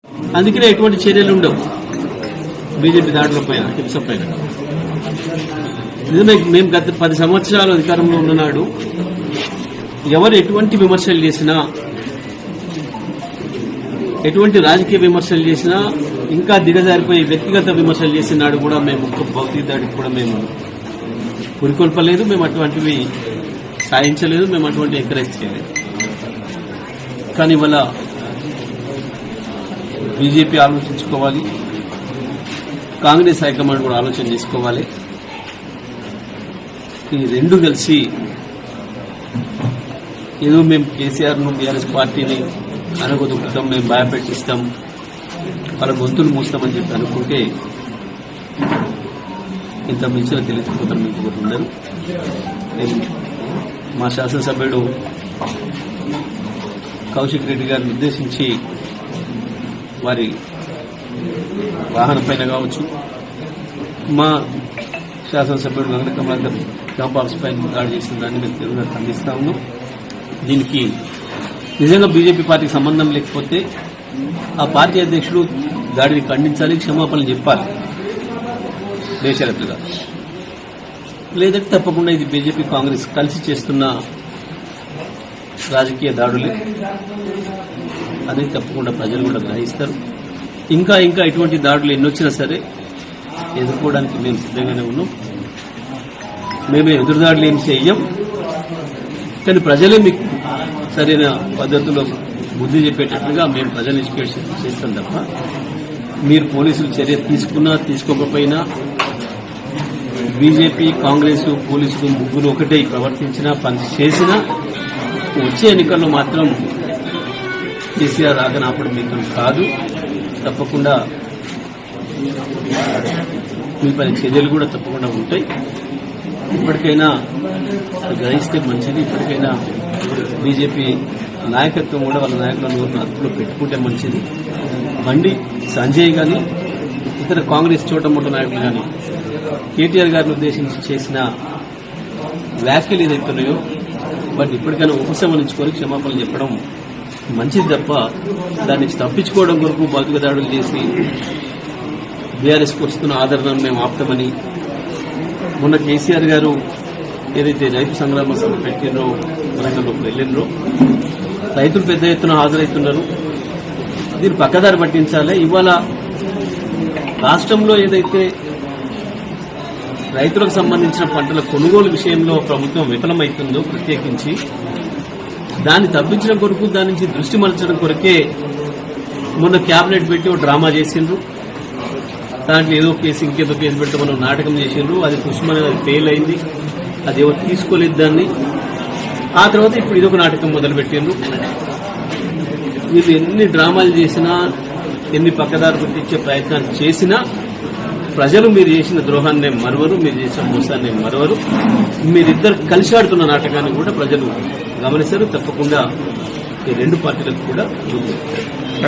అందుకనే ఎటువంటి చర్యలు ఉండవు బీజేపీ దాడుల పైన, హింస పైన. నిజమే, మేము గత 10 సంవత్సరాలు అధికారంలో ఉన్ననాడు ఎవరు ఎటువంటి విమర్శలు చేసినా, ఎటువంటి రాజకీయ విమర్శలు చేసినా, ఇంకా దిగజారిపోయి వ్యక్తిగత విమర్శలు చేసినాడు కూడా మేము భౌతిక దాడికి కూడా మేము పురికొల్పలేదు, మేము అటువంటివి సాధించలేదు, మేము అటువంటి ఎంకరేజ్ చేయలేదు. కానీ ఇవాళ బీజేపీ ఆలోచించుకోవాలి, కాంగ్రెస్ హైకమాండ్ కూడా ఆలోచన చేసుకోవాలి. ఈ రెండు కలిసి ఏదో మేము కేసీఆర్ను, బీఆర్ఎస్ పార్టీని అనగొదుకుతాం, మేము భయపెట్టిస్తాం, వాళ్ళ గొంతులు మూస్తామని చెప్పి అనుకుంటే ఇంత మించిన తెలియకపోతారు మీకు ఉండరు. మా శాసనసభ్యుడు కౌశిక్ రెడ్డి గారిని ఉద్దేశించి వారి వాహనం పైన కావచ్చు, మా శాసనసభ్యుడు వెంకట కమలాకర్ క్యాంప్ ఆఫీస్ పైన దాడి చేసిన దాన్ని మేము తీవ్రంగా ఖండిస్తా ఉన్నాం. దీనికి నిజంగా బీజేపీ పార్టీకి సంబంధం లేకపోతే ఆ పార్టీ అధ్యక్షుడు దాడిని ఖండించాలి, క్షమాపణలు చెప్పాలి దేశరత్తుగా. లేదంటే తప్పకుండా ఇది బీజేపీ కాంగ్రెస్ కలిసి చేస్తున్న రాజకీయ దాడులే అనేది తప్పకుండా ప్రజలు కూడా గ్రహిస్తారు. ఇంకా ఇంకా ఇటువంటి దాడులు ఎన్నొచ్చినా సరే ఎదుర్కోవడానికి మేము సిద్ధంగానే ఉన్నాం. మేమే ఎదురుదాడులు ఏం చెయ్యం, కానీ ప్రజలే మీకు సరైన పద్ధతిలో బుద్ధి చెప్పేటట్లుగా మేము ప్రజలు ఎడ్యుకేషన్ చేస్తాం తప్ప మీరు పోలీసులు చర్య తీసుకున్నా తీసుకోకపోయినా, బీజేపీ, కాంగ్రెస్, పోలీసులు ముగ్గురు ఒకటే ప్రవర్తించినా, పని చేసినా వచ్చే ఎన్నికల్లో మాత్రం కేసీఆర్ ఆగనాపడం మీకు కాదు. తప్పకుండా మీ పని చర్యలు కూడా తప్పకుండా ఉంటాయి. ఇప్పటికైనా గ్రహిస్తే మంచిది. ఇప్పటికైనా బీజేపీ నాయకత్వం కూడా వాళ్ళ నాయకులను అదుపులో పెట్టుకుంటే మంచిది. బండి సంజయ్ కానీ ఇతర కాంగ్రెస్ చోటమోట నాయకులు కానీ కేటీఆర్ గారిని ఉద్దేశించి చేసిన వ్యాఖ్యలు ఏదైతున్నాయో వాటిని ఇప్పటికైనా ఉపసంహరించుకొని క్షమాపణలు చెప్పడం మంచిది తప్ప దాన్ని తప్పించుకోవడం కొరకు భౌతిక దాడులు చేసి బీఆర్ఎస్కి వస్తున్న ఆదరణను మేము ఆపుతామని మొన్న కేసీఆర్ గారు ఏదైతే రైతు సంగ్రామ సభ పెట్టినో వరంగల్లోకి వెళ్ళినరో రైతులు పెద్ద ఎత్తున హాజరవుతున్నారు. దీన్ని పక్కదారి పట్టించాలి. ఇవాళ రాష్ట్రంలో ఏదైతే రైతులకు సంబంధించిన పంటల కొనుగోలు విషయంలో ప్రభుత్వం విఫలమవుతుందో, ప్రత్యేకించి దాన్ని తప్పించడం కొరకు, దాని నుంచి దృష్టి మరల్చడం కొరకే మొన్న క్యాబినెట్ పెట్టి ఒక డ్రామా చేసిండ్రు. దాంట్లో ఏదో కేసు ఇంకేదో కేసు పెట్టమని నాటకం చేసిండ్రు. అది పుష్పమని అది ఫెయిల్ అయింది, అది ఎవరు తీసుకోలేదు దాన్ని. ఆ తర్వాత ఇప్పుడు ఇదొక నాటకం మొదలుపెట్టిండ్రు. మీరు ఎన్ని డ్రామాలు చేసినా, ఎన్ని పక్కదారి పట్టించే ప్రయత్నాలు చేసినా ప్రజలు మీరు చేసిన ద్రోహాన్ని మరవరు, మీరు చేసిన మోసాన్ని మరవరు. మీరిద్దరు కలిసి ఆడుతున్న నాటకాన్ని కూడా ప్రజలు గమనిస్తారు. తప్పకుండా ఈ రెండు పార్టీలకు కూడా